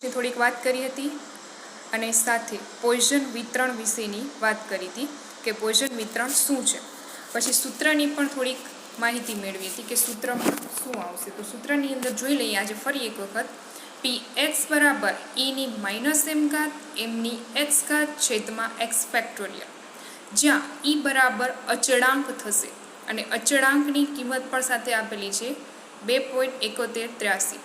થોડીક વાત કરી હતી અને સાથે પોઈઝન વિતરણ વિશેની વાત કરી હતી કે પોઈઝન વિતરણ શું છે. પછી સૂત્રની પણ થોડીક માહિતી મેળવી હતી કે સૂત્રમાં શું આવશે. તો સૂત્રની અંદર જોઈ લઈએ આજે ફરી એક વખત. px બરાબર e ની માઇનસ m ઘાત mની x ઘાત છેદમાં x ફેક્ટોરિયલ, જ્યાં e બરાબર અચળાંક થશે અને અચળાંકની કિંમત પણ સાથે આપેલી છે 2.7183.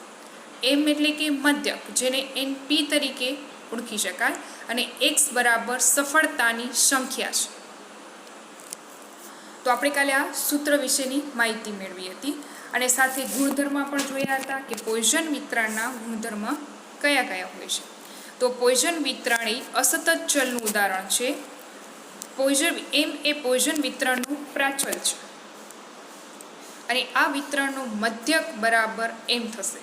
m એટલે કે મધ્યક, જેને np તરીકે ઓળખી શકાય, અને x બરાબર સફળતાની સંખ્યા છે. તો આપણે કાલે આ સૂત્ર વિશેની માહિતી મેળવી હતી અને સાથે ગુણધર્મ પણ જોયા હતા કે પોઈઝન વિતરણના ગુણધર્મ કયા કયા હોય છે. તો પોઈઝન વિતરણ એ અસતત ચલનું ઉદાહરણ છે. m એ પોઈઝન વિતરણનું પ્રાચલ છે અને આ વિતરણનું મધ્યક બરાબર m થશે.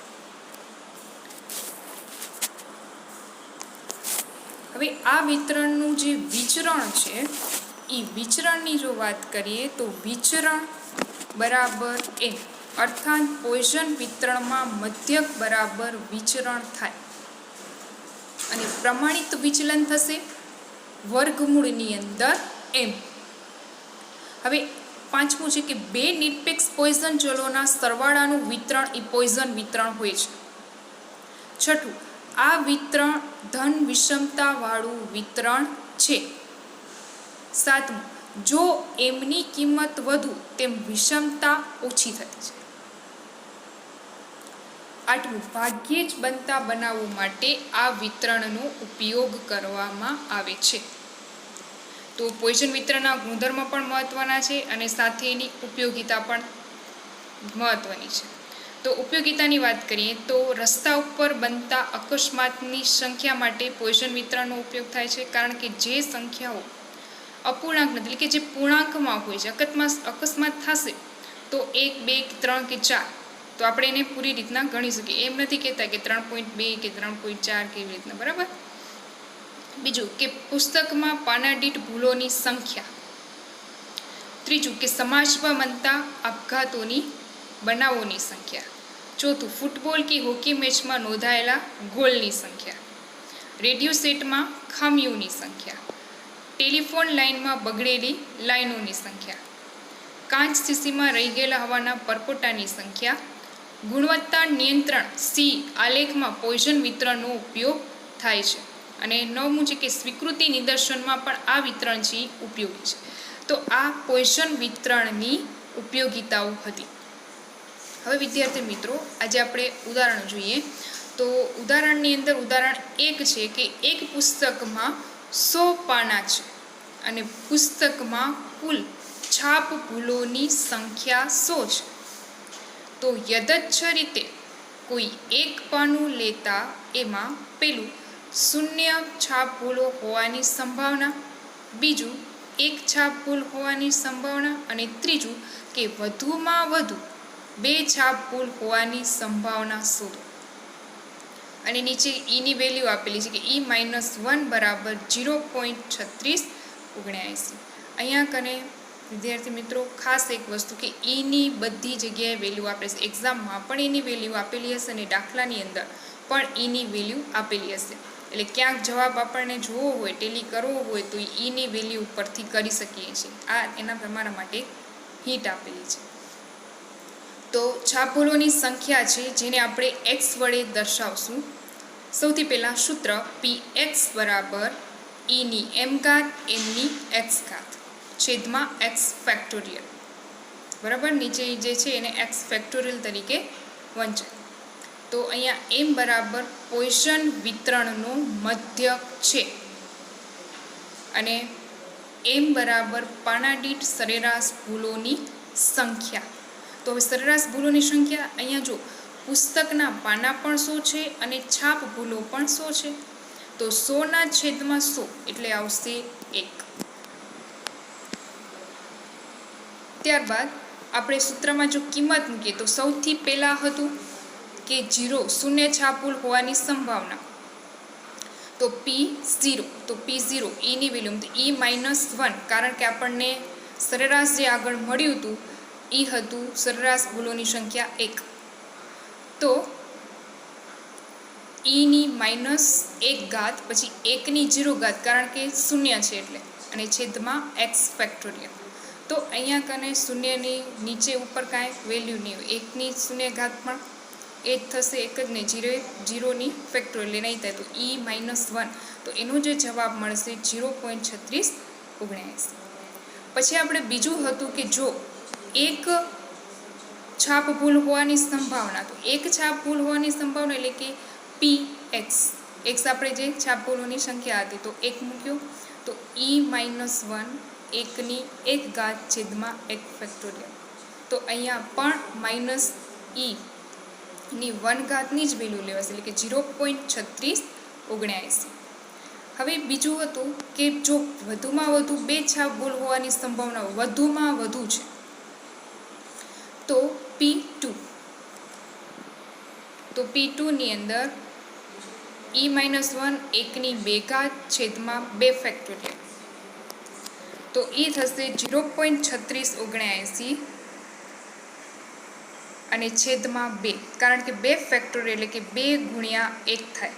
હવે આ વિતરણનું જે વિચરણ છે એ વિચરણની જો વાત કરીએ તો વિચરણ બરાબર m, અર્થાત પોઈઝન વિતરણમાં મધ્યક બરાબર વિચરણ થાય અને પ્રમાણિત વિચલન થશે વર્ગમૂળની અંદર m. હવે પાંચમું છે કે બે નિરપેક્ષ પોઈઝન ચલોના સરવાળાનું વિતરણ એ પોઈઝન વિતરણ હોય છે. છઠ્ઠું, આ વિતરણ ધન વિષમતા વાળું વિતરણ છે. સાતમું, જો એમની કિંમત વધુ તેમ વિષમતા ઓછી થતી છે. આઠમું, ભાગ્યે જ બનતા બનાવવા માટે આ વિતરણનો ઉપયોગ કરવામાં આવે છે. તો પોઈઝન વિતરણના ગુણધર્મ પણ મહત્વના છે અને સાથે એની ઉપયોગિતા પણ મહત્વની છે. તો ઉપયોગિતાની વાત કરીએ તો રસ્તા ઉપર બનતા અકસ્માતની સંખ્યા માટે પોઈઝન વિતરણનો ઉપયોગ થાય છે, કારણ કે જે સંખ્યાઓ અપૂર્ણાંક નથી, એટલે કે જે પૂર્ણાંકમાં હોય છે, અકસ્માત થશે તો 1, 2, 3 કે 4, તો આપણે એને પૂરી રીતના ગણી શકીએ. એમ નથી કહેતા કે 3.2 કે 3.4 કેવી રીતના, બરાબર. બીજું કે પુસ્તકમાં પાના દીઠ ભૂલોની સંખ્યા. ત્રીજું કે સમાજમાં બનતા આપઘાતોની બનાવોની સંખ્યા. ચોથું, ફૂટબોલ કે હોકી મેચમાં નોંધાયેલા ગોલની સંખ્યા. રેડિયો સેટમાં ખામીઓની સંખ્યા. ટેલિફોન લાઇનમાં બગડેલી લાઇનોની સંખ્યા. કાચ શીશીમાં રહી ગયેલા હવાના પરપોટાની સંખ્યા. ગુણવત્તા નિયંત્રણ સી આલેખમાં પોઈઝન વિતરણનો ઉપયોગ થાય છે. અને નવમું છે કે સ્વીકૃતિ નિદર્શનમાં પણ આ વિતરણ છે ઉપયોગી છે. તો આ પોઈઝન વિતરણની ઉપયોગિતાઓ હતી. હવે વિદ્યાર્થી મિત્રો, આજે આપણે ઉદાહરણ જોઈએ. તો ઉદાહરણની અંદર ઉદાહરણ 1 છે કે એક પુસ્તકમાં 100 પાના છે અને પુસ્તકમાં કુલ છાપ ભૂલોની સંખ્યા 100 છે. તો યથચ્છ રીતે કોઈ એક પાનું લેતા એમાં પેલું 0 છાપ ભૂલો હોવાની સંભાવના, બીજું 1 છાપ ભૂલ હોવાની સંભાવના અને ત્રીજું કે વધુમાં વધુ 2 છાપ ભૂલ હોવાની સંભાવના શોધો. અને નીચે ઈની વેલ્યુ આપેલી છે કે E-1 બરાબર 0.3679. અહીંયા કને વિદ્યાર્થી મિત્રો ખાસ એક વસ્તુ કે ઈની બધી જગ્યાએ વેલ્યુ આપે છે. એક્ઝામમાં પણ એની વેલ્યુ આપેલી હશે અને દાખલાની અંદર પણ ઈની વેલ્યુ આપેલી હશે. એટલે ક્યાંક જવાબ આપણને જોવો હોય, ટેલી કરવો હોય તો ઈની વેલ્યુ ઉપરથી કરી શકીએ છીએ. આ એના તમારા માટે હિન્ટ આપેલી છે. તો છાપ ભૂલોની સંખ્યા છે જેને આપણે x વડે દર્શાવશું. સૌથી પહેલાં સૂત્ર px બરાબર e ની m ઘાત mની x ઘાત છેદમાં x ફેક્ટોરિયલ, બરાબર. નીચે જે છે એને x ફેક્ટોરિયલ તરીકે વંચાય. તો અહીંયા m બરાબર પોઈઝન વિતરણનો મધ્યક છે અને m બરાબર પાના દીઠ સરેરાશ ભૂલોની સંખ્યા. તો હવે સરેરાશ ભૂલોની સંખ્યા અહીંયા જો પુસ્તકના પાના પણ 100 છે અને છાપ ભૂલો પણ 100 છે. તો 100/100 એટલે આવશે 1. ત્યારબાદ આપણે સૂત્રમાં જો કિંમત મૂકીએ તો સૌથી પહેલાં હતું કે 0 છાપ ભૂલ હોવાની સંભાવના. તો P0, તો P0 ઈની વેલ્યુ E-1, કારણ કે આપણને સરેરાશ જે આગળ મળ્યું હતું એ હતું સરેરાશ ભૂલોની સંખ્યા 1. તો ની -1 પછી 1 ની 0 ઘાત, કારણ કે શૂન્ય છે એટલે, અને છેદમાં x ફેક્ટોરિયલ. તો અહીંયા કને શૂન્યની નીચે ઉપર કાંઈ વેલ્યુ નહીં હોય, 1 ની 0 ઘાત પણ એ જ થશે, એક જ ને 0ની ફેક્ટોરિયલ નહીં થાય, તો -1. તો એનો જે જવાબ મળશે 0.3679. પછી આપણે બીજું હતું કે જો એક છાપ ભૂલ હોવાની સંભાવના, તો એક છાપ ભૂલ હોવાની સંભાવના એટલે કે px, x આપણે જે છાપ ભૂલોની સંખ્યા હતી તો 1 મૂક્યો, તો e-1 1 ની 1 ઘાત છેદમાં x ફેક્ટોરિયલ. તો અહીંયા પણ -e ની 1 ઘાતની જ વેલ્યુ લેવાશે, એટલે કે 0.3679. હવે બીજું હતું કે જો વધુમાં વધુ 2 છાપ ભૂલ હોવાની સંભાવના વધુમાં વધુ છે, તો P2, તો P2 ની અંદર e-1 1 ની 2 ઘાત છેદમાં 2 ફેક્ટોરિયલ, તો એ થશે 0.3679 અને છેદમાં 2, કારણ કે 2 ફેક્ટોરિયલ એટલે કે 2 ગુણ્યા 1 થાય,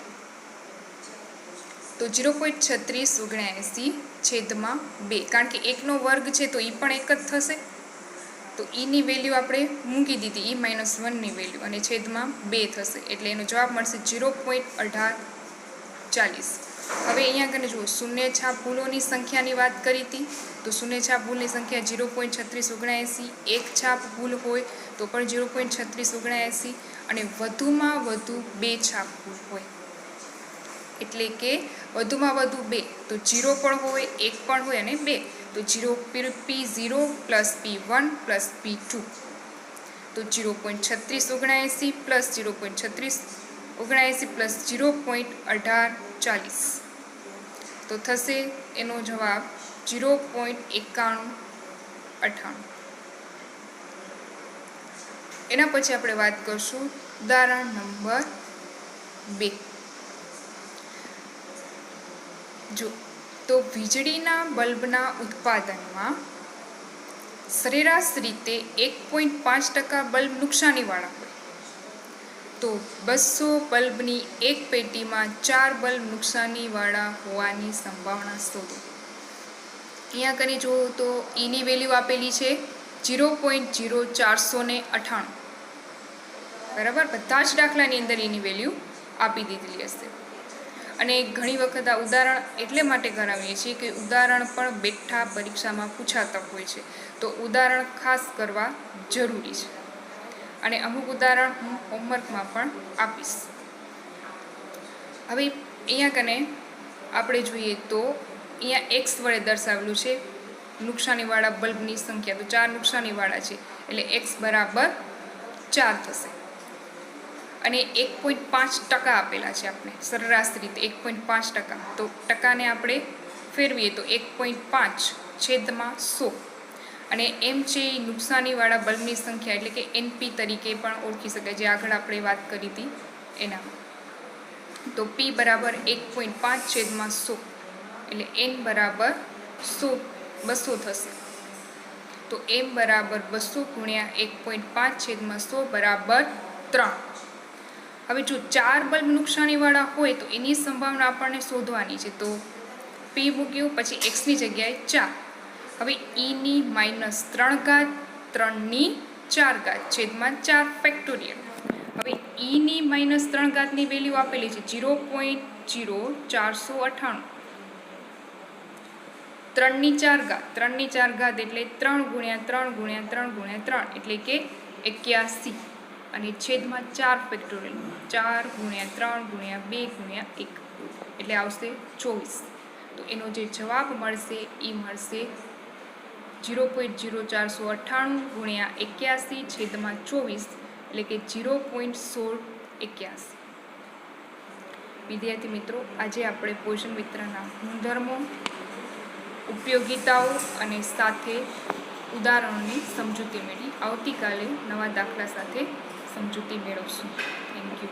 તો 0.3679 છેદમાં 2, કારણ કે 1 નો વર્ગ છે તો એ પણ 1 જ થશે, તો ની વેલ્યુ આપણે મૂકી દીધી, e-1 ની વેલ્યુ, અને છેદમાં 2 થશે, એટલે એનો જવાબ મળશે 0.1840. હવે અહીંયા કને જુઓ, શૂન્ય છાપ ભૂલોની સંખ્યાની વાત કરી હતી, તો શૂન્ય છાપ ભૂલની સંખ્યા 0.3679, એક છાપ ભૂલ હોય તો પણ 0.3679, અને વધુમાં વધુ 2 છાપ ભૂલ હોય, એટલે કે વધુમાં વધુ 2, તો 0 પણ હોય, 1 પણ હોય અને 2, તો P0 plus P1 plus P2, તો 0.3679 પ્લસ 0.3679 પ્લસ 0.1840, તો થશે એનો જવાબ 0.9198. એના પછી આપણે વાત કરશું ઉદાહરણ નંબર 2. જો તો વીજળીના બલ્બના ઉત્પાદનમાં સરેરાશ રીતે 1.5% બલ્બ નુકસાનીવાળા હોય, તો 200 બલ્બની એક પેટીમાં 4 બલ્બ નુકસાનીવાળા હોવાની સંભાવના શોધો. અહીંયા કરી જુઓ તો ની વેલ્યુ આપેલી છે 0.0498, બરાબર. બધા જ દાખલાની અંદર એની વેલ્યુ આપી દીધેલી હશે. અને ઘણી વખત આ ઉદાહરણ એટલે માટે કરાવીએ છીએ કે ઉદાહરણ પણ બેઠા પરીક્ષામાં પૂછાતા હોય છે, તો ઉદાહરણ ખાસ કરવા જરૂરી છે, અને અમુક ઉદાહરણ હું હોમવર્કમાં પણ આપીશ. હવે અહીંયા કને આપણે જોઈએ તો અહીંયા x વડે દર્શાવેલું છે નુકસાનીવાળા બલ્બની સંખ્યા, તો 4 નુકસાનીવાળા છે એટલે x બરાબર 4 થશે, અને 1.5% આપેલા છે આપણે સરેરાશ રીતે 1.5%, તો ટકાને આપણે ફેરવીએ તો 1.5 છેદમાં 100, અને એમ છે નુકસાનીવાળા બલ્બની સંખ્યા એટલે કે NP તરીકે પણ ઓળખી શકાય, જે આગળ આપણે વાત કરી હતી એના. તો P બરાબર 1.5 છેદમાં 100, એટલે N બરાબર 200 થશે, તો M બરાબર 200 ગુણ્યા 1.5 છેદમાં 100 બરાબર 3. હવે જો 4 બલ્બ નુકસાનીવાળા હોય તો એની સંભાવના આપણને શોધવાની છે, તો P મૂક્યું, પછી x ની જગ્યાએ 4, હવે ની -3 ઘાત 3 ની 4 ઘાત છેદમાં 4 ફેક્ટોરિયલ. હવે ની -3 ઘાતની વેલ્યુ આપેલી છે 0.0498, 3 ની 4 ઘાત, 3 ની 4 ઘાત એટલે 3 ગુણ્યા 3 ગુણ્યા 3 ગુણ્યા 3, એટલે કે 81, અને છેદમાં 4 ફેક્ટોરિયલ, 4 ગુણ્યા 3 ગુણ્યા 2 ગુણ્યા 1, એટલે આવશે 24. તો એનો જે જવાબ મળશે એ મળશે 0.0498 ગુણ્યા 81 છેદમાં 24, એટલે કે 0.1681. વિદ્યાર્થી મિત્રો, આજે આપણે પોષણ મિત્રના ગુણધર્મો, ઉપયોગિતાઓ અને સાથે ઉદાહરણોની સમજૂતી મેળવી. આવતીકાલે નવા દાખલા સાથે સમજૂતી મેળવશું.